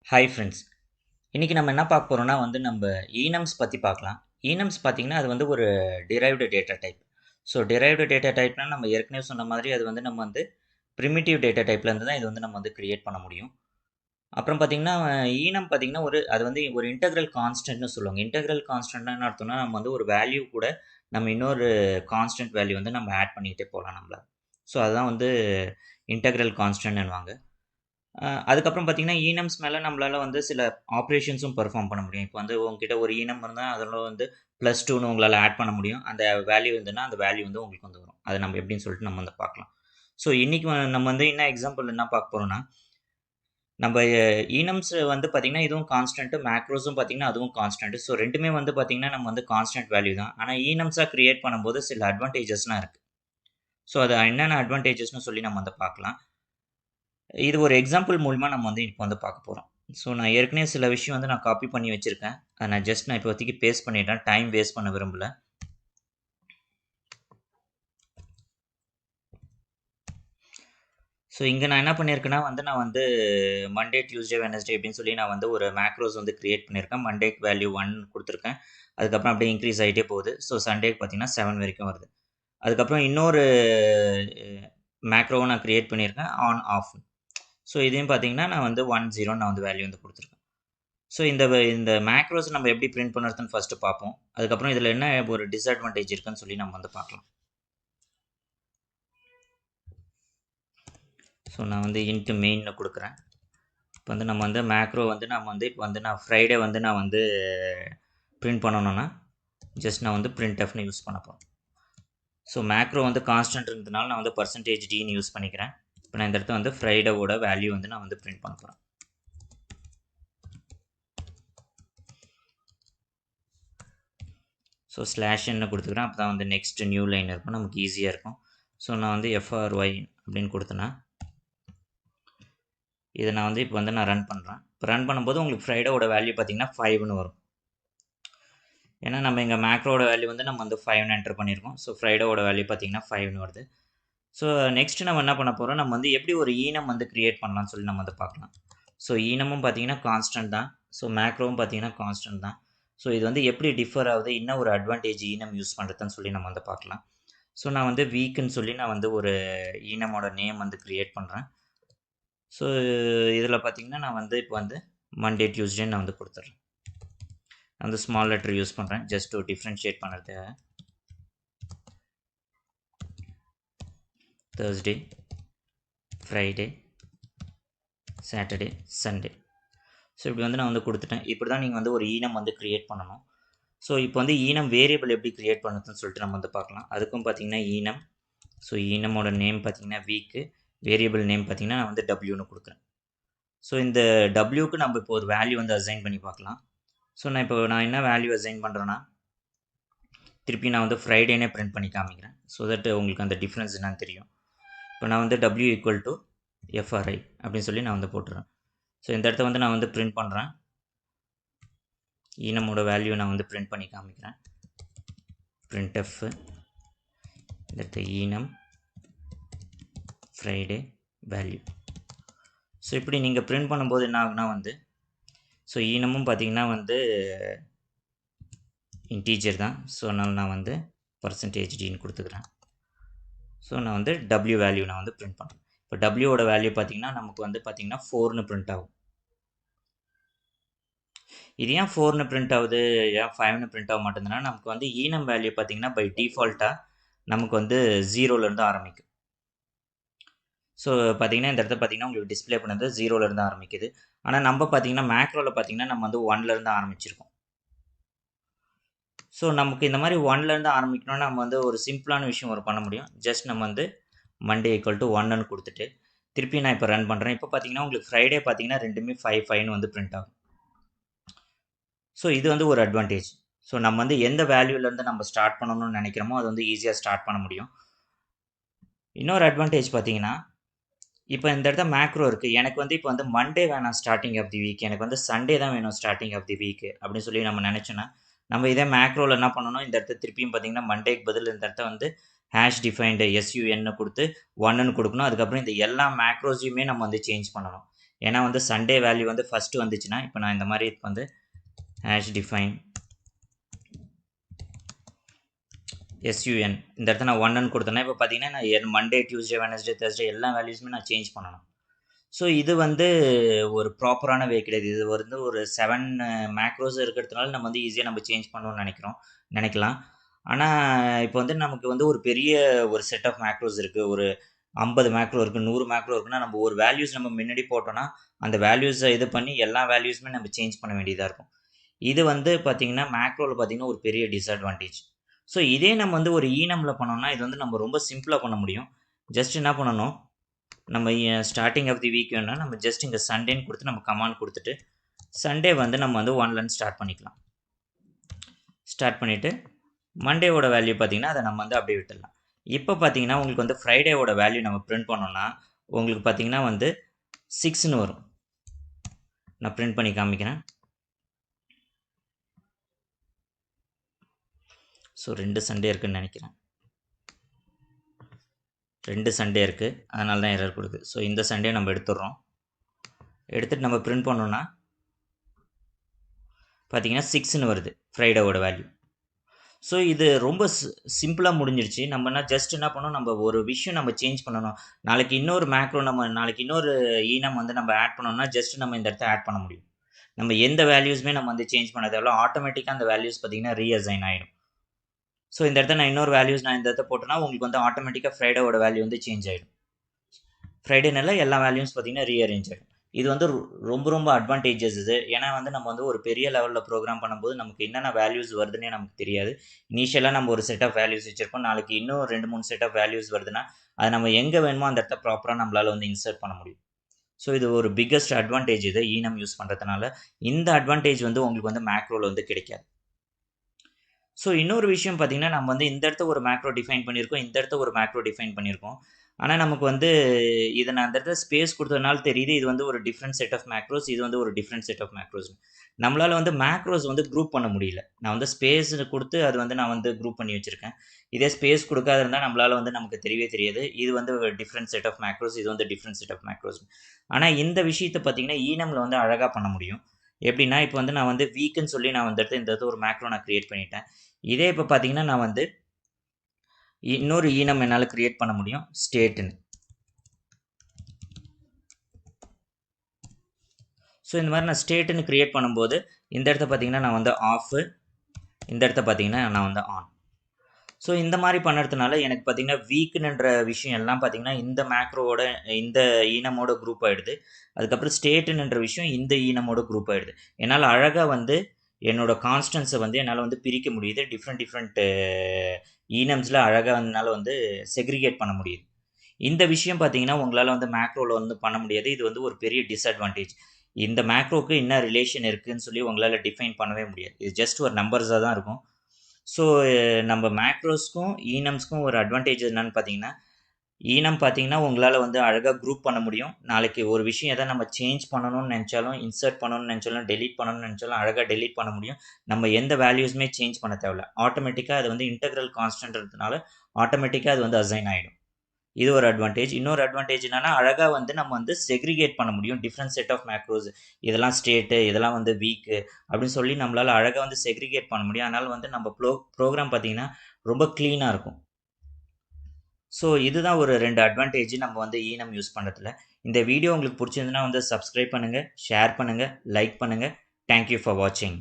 Hi friends. இன்றைக்கி நம்ம என்ன பார்க்க போகிறோம்னா நம்ம enums பற்றி பார்க்கலாம். enums பார்த்திங்கன்னா அது ஒரு derived data type. So derived data typeனா நம்ம ஏற்கனவே சொன்ன மாதிரி அது நம்ம primitive data typeலேருந்து தான் இது நம்ம கிரியேட் பண்ண முடியும். அப்புறம் பார்த்திங்கன்னா enum பார்த்திங்கன்னா அது ஒரு இன்டெக்ரல் கான்ஸ்டன்ட்னு சொல்லுவாங்க. இன்டெக்ரல் கான்ஸ்டன்ட்னா என்ன அர்த்தம்னா நம்ம ஒரு வேல்யூ கூட நம்ம இன்னொரு கான்ஸ்டன்ட் வேல்யூ நம்ம ஆட் பண்ணிகிட்டே போகலாம் நம்மள. ஸோ அதுதான் இன்டெக்ரல் கான்ஸ்டன்ட்னுவாங்க. அதுக்கப்புறம் பார்த்தீங்கன்னா, ஈனம்ஸ் மேல நம்மளால சில ஆப்பரேஷன்ஸும் பெர்ஃபார்ம் பண்ண முடியும். இப்போ உங்ககிட்ட ஒரு ஈனம் இருந்தா, அதில +2ன்னு உங்களால ஆட் பண்ண முடியும். அந்த வேல்யூ இருந்ததுன்னா, அந்த வேல்யூ உங்களுக்கு வரும். அத நம்ம எப்படின்னு சொல்லிட்டு நம்ம பார்க்கலாம். ஸோ இன்னைக்கு நம்ம என்ன எக்ஸாம்பிள் என்ன பார்க்க போறோம்னா, நம்ம ஈனம்ஸ் பார்த்தீங்கன்னா, இதுவும் கான்ஸ்டன்ட், மேக்ரோஸும் பார்த்தீங்கன்னா, அதுவும் கான்ஸ்டன்ட். ஸோ 2மே பார்த்தீங்கன்னா, நம்ம கான்ஸ்டன்ட் வேல்யூ தான். ஆனா ஈனம்ஸா கிரியேட் பண்ணும்போது சில அட்வான்டேஜஸ்லாம் இருக்கு. ஸோ அது என்னென்ன அட்வான்டேஜஸ்ன்னு சொல்லி நம்ம பார்க்கலாம். இது ஒரு எக்ஸாம்பிள் மூலியமா நம்ம இப்போ பார்க்க போறோம். ஸோ நான் ஏற்கனவே சில விஷயம் நான் காப்பி பண்ணி வச்சிருக்கேன். அத நான் இப்போதைக்கு பேஸ்ட் பண்ணிட்டேன். டைம் வேஸ்ட் பண்ண விரும்பல. ஸோ இங்க நான் என்ன பண்ணியிருக்கேன்னா நான் மண்டே, டியூஸ்டே, வெட்னஸ்டே அப்படின்னு சொல்லி நான் ஒரு மேக்ரோஸ் கிரியேட் பண்ணியிருக்கேன். மண்டேக்கு வேல்யூ 1 குடுத்துருக்கேன். அதுக்கப்புறம் அப்படியே இன்க்ரீஸ் ஆயிட்டே போகுது. ஸோ சண்டேக்கு பார்த்தீங்கன்னா 7 வரைக்கும் வருது. அதுக்கப்புறம் இன்னொரு மேக்ரோவும் நான் கிரியேட் பண்ணியிருக்கேன். On, of. ஸோ இதையும் பார்த்தீங்கன்னா நான் 1, 0 நான் வேல்யூ குடுத்துருக்கேன். ஸோ இந்த மேக்ரோஸ் நம்ம எப்படி பிரிண்ட் பண்ணுறதுன்னு ஃபஸ்ட்டு பார்ப்போம். அதுக்கப்புறம் இதில் என்ன ஒரு டிஸ்அட்வான்டேஜ் இருக்குன்னு சொல்லி நம்ம பார்க்கலாம். ஸோ நான் இன்ட்டு மெயின்னு கொடுக்குறேன். இப்போ நம்ம மேக்ரோ நம்ம இப்போ நான் ஃப்ரைடே நான் பிரிண்ட் பண்ணணும்னா ஜஸ்ட் நான் printfன்னு யூஸ் பண்ண போகிறேன். ஸோ மேக்ரோ கான்ஸ்டன்ட் இருந்ததுனால நான் %dன்னு யூஸ் பண்ணிக்கிறேன். இப்போ நான் இந்த இடத்துல ஃப்ரைடேவோட வேல்யூ நான் பிரிண்ட் பண்ண போகிறேன். ஸோ /n கொடுத்துக்கிறேன். அப்போ தான் நெக்ஸ்ட் நியூ லைன் இருக்கும், நமக்கு ஈஸியாக இருக்கும். ஸோ நான் FRY அப்படின்னு கொடுத்தேன்னா இதை நான் இப்போ நான் ரன் பண்ணுறேன். இப்போ ரன் பண்ணும்போது உங்களுக்கு ஃப்ரைடேவோட வேல்யூ பார்த்தீங்கன்னா 5ன்னு வரும். ஏன்னா நம்ம எங்கள் மேக்ரோட வேல்யூ நம்ம 5ன்னு என்டர் பண்ணியிருக்கோம். ஸோ ஃப்ரைடேவோட வேல்யூ பார்த்தீங்கன்னா 5ன்னு வருது. ஸோ நெக்ஸ்ட் நம்ம என்ன பண்ண போகிறோம், நம்ம எப்படி ஒரு ஈனம் கிரியேட் பண்ணலாம்னு சொல்லி நம்ம பார்க்கலாம். ஸோ ஈனமும் பார்த்தீங்கன்னா கான்ஸ்டன்ட் தான். ஸோ மேக்ரோவும் பார்த்தீங்கன்னா கான்ஸ்டன்ட் தான். ஸோ இது எப்படி டிஃபர் ஆகுது, இன்னும் ஒரு அட்வான்டேஜ் ஈனம் யூஸ் பண்ணுறதுன்னு சொல்லி நம்ம பார்க்கலாம். ஸோ நான் வீக்குன்னு சொல்லி நான் ஒரு ஈனமோட நேம் கிரியேட் பண்ணுறேன். ஸோ இதில் பார்த்தீங்கன்னா நான் இப்போ மண்டே, டியூஸ்டே நான் கொடுத்துட்றேன். நான் ஸ்மால் லெட்டர் யூஸ் பண்ணுறேன் ஜஸ்ட் டு டிஃப்ரென்ஷியேட் பண்ணுறதுக்காக. Thursday, Friday, Saturday, Sunday. So இப்படி நான் கொடுத்துட்டேன். இப்படி தான் நீங்கள் ஒரு ஈனம் கிரியேட் பண்ணணும். ஸோ இப்போ ஈனம் வேரியபிள் எப்படி கிரியேட் பண்ணுறதுன்னு சொல்லிட்டு நம்ம பார்க்கலாம். அதுக்கும் பார்த்தீங்கன்னா ஈனம். ஸோ ஈனமோட நேம் பார்த்தீங்கன்னா வீக்கு, வேரியபிள் நேம் பார்த்தீங்கன்னா நான் டபிள்யூன்னு கொடுக்குறேன். ஸோ இந்த டபிள்யூக்கு நம்ம இப்போ ஒரு வேல்யூ அசைன் பண்ணி பார்க்கலாம். ஸோ நான் என்ன வேல்யூ அசைன் பண்ணுறேன்னா, திருப்பி நான் ஃப்ரைடேனே பிரிண்ட் பண்ணி காமிக்கிறேன். ஸோ தட் உங்களுக்கு அந்த டிஃப்ரென்ஸ் என்னன்னு தெரியும். இப்போ நான் W = FRI அப்படின்னு சொல்லி நான் போட்டுறேன். ஸோ இந்த இடத்த நான் பிரிண்ட் பண்ணுறேன். ஈனமோட வேல்யூ நான் பிரிண்ட் பண்ணி காமிக்கிறேன். printf இந்த இடத்த ஈனம் ஃப்ரைடே வேல்யூ. ஸோ இப்படி நீங்கள் பிரிண்ட் பண்ணும்போது என்ன ஆகுனா ஸோ ஈனமும் பார்த்தீங்கன்னா இன்டீஜர் தான். ஸோ அதனால் நான் %dன்னு கொடுத்துக்கிறேன். ஸோ நான் W வேல்யூ நான் பிரிண்ட் பண்ணுறேன். இப்போ Wவோட வேல்யூ பார்த்தீங்கன்னா நமக்கு பார்த்தீங்கன்னா 4ன்னு பிரிண்ட் ஆகும். இது ஏன் 4ன்னு பிரிண்ட் ஆகுது, ஏன் 5ன்னு பிரிண்ட் ஆக மாட்டேங்குதுன்னா, நமக்கு ஈனம் வேல்யூ பார்த்தீங்கன்னா பை டிஃபால்ட்டாக நமக்கு 0லேருந்து ஆரம்பிக்கும். ஸோ பார்த்தீங்கன்னா இந்த இடத்த பார்த்தீங்கன்னா உங்களுக்கு டிஸ்பிளே பண்ணது 0லேருந்து ஆரம்பிக்குது. ஆனால் நம்ம பார்த்தீங்கன்னா மேக்ரோவில் பார்த்தீங்கன்னா நம்ம 1லேருந்து ஆரம்பிச்சிருக்கோம். ஸோ நமக்கு இந்த மாதிரி 1லேருந்து ஆரம்பிக்கணும்னா நம்ம ஒரு சிம்பிளான விஷயம் பண்ண முடியும். ஜஸ்ட் நம்ம மண்டே = 1ன்னு கொடுத்துட்டு திருப்பி நான் இப்போ ரன் பண்ணுறேன். இப்போ பார்த்தீங்கன்னா உங்களுக்கு ஃப்ரைடே பார்த்தீங்கன்னா ரெண்டுமே 5ன்னு பிரிண்ட் ஆகும். ஸோ இது ஒரு அட்வான்டேஜ். ஸோ நம்ம எந்த வேல்யூலேருந்து நம்ம ஸ்டார்ட் பண்ணணும்னு நினைக்கிறோமோ அது ஈஸியாக ஸ்டார்ட் பண்ண முடியும். இன்னொரு அட்வான்டேஜ் பார்த்தீங்கன்னா, இப்போ இந்த இடத்துல மேக்ரோ இருக்குது. எனக்கு இப்போ மண்டே வேணாம் ஸ்டார்டிங் ஆஃப் தி வீக், எனக்கு சண்டே தான் வேணும் ஸ்டார்டிங் ஆஃப் தி வீக் அப்படின்னு சொல்லி நம்ம நினச்சோன்னா, நம்ம இதே மேக்ரோவில் என்ன பண்ணணும், இந்த இடத்த திருப்பியும் பார்த்தீங்கன்னா மண்டேக்கு பதில் இந்த இடத்த #defined SUN கொடுத்து 1ன்னு கொடுக்கணும். அதுக்கப்புறம் இந்த எல்லா மேக்ரோஸையுமே நம்ம சேஞ்ச் பண்ணணும். ஏன்னா வந்து சண்டே வேல்யூ வந்து ஃபஸ்ட்டு வந்துச்சுன்னா இப்போ நான் இந்த மாதிரி வந்து ஹேஷ் டிஃபைன் SUN இந்த இடத்துல நான் 1ன்னு கொடுத்தேன்னா இப்போ பார்த்தீங்கன்னா நான் மண்டே டியூஸ்டே வெனஸ்டே தேர்ஸ்டே எல்லா வேல்யூஸுமே நான் சேஞ்ச் பண்ணணும். ஸோ இது வந்து ஒரு ப்ராப்பரான வே கிடையாது. இது வந்து ஒரு 7 மேக்ரோஸ் இருக்கிறதுனால நம்ம வந்து ஈஸியாக நம்ம சேஞ்ச் பண்ணணும்னு நினைக்கலாம். ஆனால் இப்போ வந்து நமக்கு வந்து ஒரு பெரிய ஒரு செட் ஆஃப் மேக்ரோஸ் இருக்குது. ஒரு 50 மேக்ரோ இருக்குது, 100 மேக்ரோ இருக்குன்னா நம்ம ஒரு வேல்யூஸ் நம்ம முன்னாடி போட்டோம்னா அந்த வேல்யூஸை இது பண்ணி எல்லா வேல்யூஸுமே நம்ம சேஞ்ச் பண்ண வேண்டியதாக இருக்கும். இது வந்து பார்த்தீங்கன்னா மேக்ரோவில் பார்த்தீங்கன்னா ஒரு பெரிய டிஸ்அட்வான்டேஜ். ஸோ இதே நம்ம வந்து ஒரு ஈனமில் பண்ணோம்னா இது வந்து நம்ம ரொம்ப சிம்பிளாக பண்ண முடியும். ஜஸ்ட் என்ன பண்ணணும், நம்ம ஸ்டார்டிங் ஆஃப் தி வீக் வேணும்னா நம்ம ஜஸ்ட் இங்கே சண்டேன்னு கொடுத்து நம்ம கமாண்ட் கொடுத்துட்டு சண்டே வந்து நம்ம வந்து 1லேருந்து ஸ்டார்ட் பண்ணிக்கலாம். ஸ்டார்ட் பண்ணிவிட்டு மண்டேவோட வேல்யூ பார்த்தீங்கன்னா அதை நம்ம வந்து அப்படியே விட்டுடலாம். இப்போ பார்த்தீங்கன்னா உங்களுக்கு வந்து ஃப்ரைடேவோட வேல்யூ நம்ம பிரிண்ட் பண்ணோம்னா உங்களுக்கு பார்த்தீங்கன்னா வந்து 6ன்னு வரும். நான் பிரிண்ட் பண்ணி காமிக்கிறேன். ஸோ 2 சண்டே இருக்குதுன்னு நினைக்கிறேன். 2 சண்டே இருக்குது, அதனால தான் எரர் கொடுக்குது. ஸோ இந்த சண்டே நம்ம எடுத்துடுறோம். எடுத்துகிட்டு நம்ம பிரிண்ட் பண்ணோன்னா பார்த்தீங்கன்னா 6ன்னு வருது ஃப்ரைடேவோட வேல்யூ. ஸோ இது ரொம்ப சிம்பிளாக முடிஞ்சிருச்சு. நம்மனா ஜஸ்ட் என்ன பண்ணணும், நம்ம ஒரு விஷயம் நம்ம சேஞ்ச் பண்ணணும். நாளைக்கு இன்னொரு மேக்ரோ நாளைக்கு இன்னொரு ஈனம் வந்து நம்ம ஆட் பண்ணோம்னா ஜஸ்ட் நம்ம இந்த இடத்த ஆட் பண்ண முடியும். நம்ம எந்த வேல்யூஸுமே நம்ம வந்து சேஞ்ச் பண்ண தேவையில்ல. ஆட்டோமேட்டிக்காக அந்த வேல்யூஸ் பார்த்தீங்கன்னா ரீஅசைன் ஆகிடும். ஸோ இந்த இடத்த நான் இன்னொரு வேல்யூஸ் நான் இந்த இடத்த போட்டேன்னா உங்களுக்கு வந்து ஆட்டோமேட்டிக்காக ஃப்ரைடேவோட வேல்யூ வந்து சேஞ்ச் ஆகிடும். ஃப்ரைடேனால எல்லா வேல்யூஸ் பார்த்தீங்கன்னா ரீஅரேஞ்ச் ஆகிடும். இது வந்து ரொம்ப அட்வான்டேஜஸ் இது. ஏன்னா வந்து நம்ம வந்து ஒரு பெரிய லெவலில் ப்ரோக்ராம் பண்ணும்போது நமக்கு என்னென்ன வேல்யூஸ் வருதுன்னே நமக்கு தெரியாது. இனிஷியலாக நம்ம ஒரு செட் ஆஃப் வேல்யூஸ் வச்சுருப்போம். நாளைக்கு இன்னும் 2-3 செட் ஆஃப் வேல்யூஸ் வருதுன்னா அதை நம்ம எங்கே வேணுமோ அந்த இடத்த ப்ராப்பராக நம்மளால் வந்து இன்சர்ட் பண்ண முடியும். ஸோ இது ஒரு பிக்கஸ்ட் அட்வான்டேஜ் இது ஈனம் யூஸ் பண்ணுறதுனால. இந்த அட்வான்டேஜ் வந்து உங்களுக்கு வந்து மேக்ரோவில் வந்து கிடைக்காது. ஸோ இன்னொரு விஷயம் பார்த்தீங்கன்னா நம்ம வந்து இந்த இடத்த ஒரு மேக்ரோ டிஃபைன் பண்ணியிருக்கோம், இந்த இடத்த ஒரு மேக்ரோ டிஃபைன் பண்ணியிருக்கோம். ஆனால் நமக்கு வந்து இதை நான் அந்த இடத்துல ஸ்பேஸ் கொடுத்ததுனால தெரியுது இது வந்து ஒரு டிஃப்ரெண்ட் செட் ஆஃப் மேக்ரோஸ், இது வந்து ஒரு டிஃப்ரெண்ட் செட் ஆஃப் மேக்ரோஸ். நம்மளால் வந்து மேக்ரோஸ் வந்து குரூப் பண்ண முடியல. நான் வந்து ஸ்பேஸ் கொடுத்து அது வந்து நான் வந்து குரூப் பண்ணி வச்சுருக்கேன். இதே ஸ்பேஸ் கொடுக்காத இருந்தால் நம்மளால் வந்து நமக்கு தெரியவே தெரியாது இது வந்து ஒரு டிஃப்ரெண்ட் செட் ஆஃப் மேக்ரோஸ், இது வந்து டிஃப்ரெண்ட் செட் ஆஃப் மேக்ரோஸ். ஆனால் இந்த விஷயத்தை பார்த்தீங்கன்னா ஈனமில் வந்து அழகாக பண்ண முடியும். எப்படின்னா இப்போ வந்து நான் வந்து வீக்குன்னு சொல்லி நான் இந்த இடத்த ஒரு மேக்ரோ நான் க்ரியேட் பண்ணிட்டேன். இதே இப்போ பார்த்தீங்கன்னா நான் வந்து இன்னொரு ஈனம் என்னால் க்ரியேட் பண்ண முடியும், ஸ்டேட்டுன்னு. ஸோ இந்த மாதிரி நான் ஸ்டேட்டுன்னு க்ரியேட் பண்ணும்போது இந்த இடத்த பார்த்தீங்கன்னா நான் வந்து ஆஃபு, இந்த இடத்த பார்த்தீங்கன்னா நான் வந்து ஆன். ஸோ இந்த மாதிரி பண்ணுறதுனால எனக்கு பார்த்தீங்கன்னா வீக்குன்ற விஷயம் எல்லாம் பார்த்தீங்கன்னா இந்த மேக்ரோவோட இந்த ஈனமோட குரூப் ஆகிடுது. அதுக்கப்புறம் ஸ்டேட்டுன்ற விஷயம் இந்த ஈனமோட குரூப் ஆகிடுது. என்னால் அழகாக வந்து என்னோடய கான்ஸ்டன்ஸை வந்து என்னால் வந்து பிரிக்க முடியுது. டிஃப்ரெண்ட் ஈனம்ஸில் அழகாக என்னால் வந்து செக்ரிகேட் பண்ண முடியுது. இந்த விஷயம் பார்த்தீங்கன்னா உங்களால் வந்து மேக்ரோவில் வந்து பண்ண முடியாது. இது வந்து ஒரு பெரிய டிஸ்அட்வான்டேஜ். இந்த மேக்ரோவுக்கு என்ன ரிலேஷன் இருக்குதுன்னு சொல்லி உங்களால் டிஃபைன் பண்ணவே முடியாது. இது ஜஸ்ட் ஒரு நம்பர்ஸாக தான் இருக்கும். ஸோ நம்ம மேக்ரோஸ்க்கும் ஈனம்ஸ்க்கும் ஒரு அட்வான்டேஜ் என்னன்னு பார்த்தீங்கன்னா, ஈனம் பார்த்தீங்கன்னா உங்களால் வந்து அழகாக குரூப் பண்ண முடியும். நாளைக்கு ஒரு விஷயம் எதாவது நம்ம சேஞ்ச் பண்ணணும்னு நினச்சாலும், இன்சர்ட் பண்ணணும்னு நினச்சாலும், டெலீட் பண்ணணும்னு நினச்சாலும் அழகாக டெலீட் பண்ண முடியும். நம்ம எந்த வேல்யூஸுமே சேஞ்ச் பண்ண தேவையில்ல. ஆட்டோமேட்டிக்காக அது வந்து இன்டெக்ரல் கான்ஸ்டன்ட்ன்றதுனால ஆட்டோமேட்டிக்காக அது வந்து அசைன் ஆகிடும். இது ஒரு அட்வான்டேஜ். இன்னொரு அட்வான்டேஜ் என்னென்னா அழகாக வந்து நம்ம வந்து செக்ரிகேட் பண்ண முடியும். டிஃப்ரெண்ட் செட் ஆஃப் மேக்ரோஸ், இதெல்லாம் ஸ்டேட்டு, இதெல்லாம் வந்து வீக்கு அப்படின்னு சொல்லி நம்மளால் அழகாக வந்து செக்ரிகேட் பண்ண முடியும். அதனால் வந்து நம்ம ப்ரோக்ராம் பார்த்திங்கன்னா ரொம்ப க்ளீனாக இருக்கும். ஸோ இதுதான் ஒரு 2 அட்வான்டேஜ் நம்ம வந்து ஈனம் யூஸ் பண்ணுறதுல. இந்த வீடியோ உங்களுக்கு பிடிச்சிருந்துன்னா வந்து சப்ஸ்கிரைப் பண்ணுங்கள், ஷேர் பண்ணுங்கள், லைக் பண்ணுங்கள். தேங்க்யூ ஃபார் வாட்சிங்.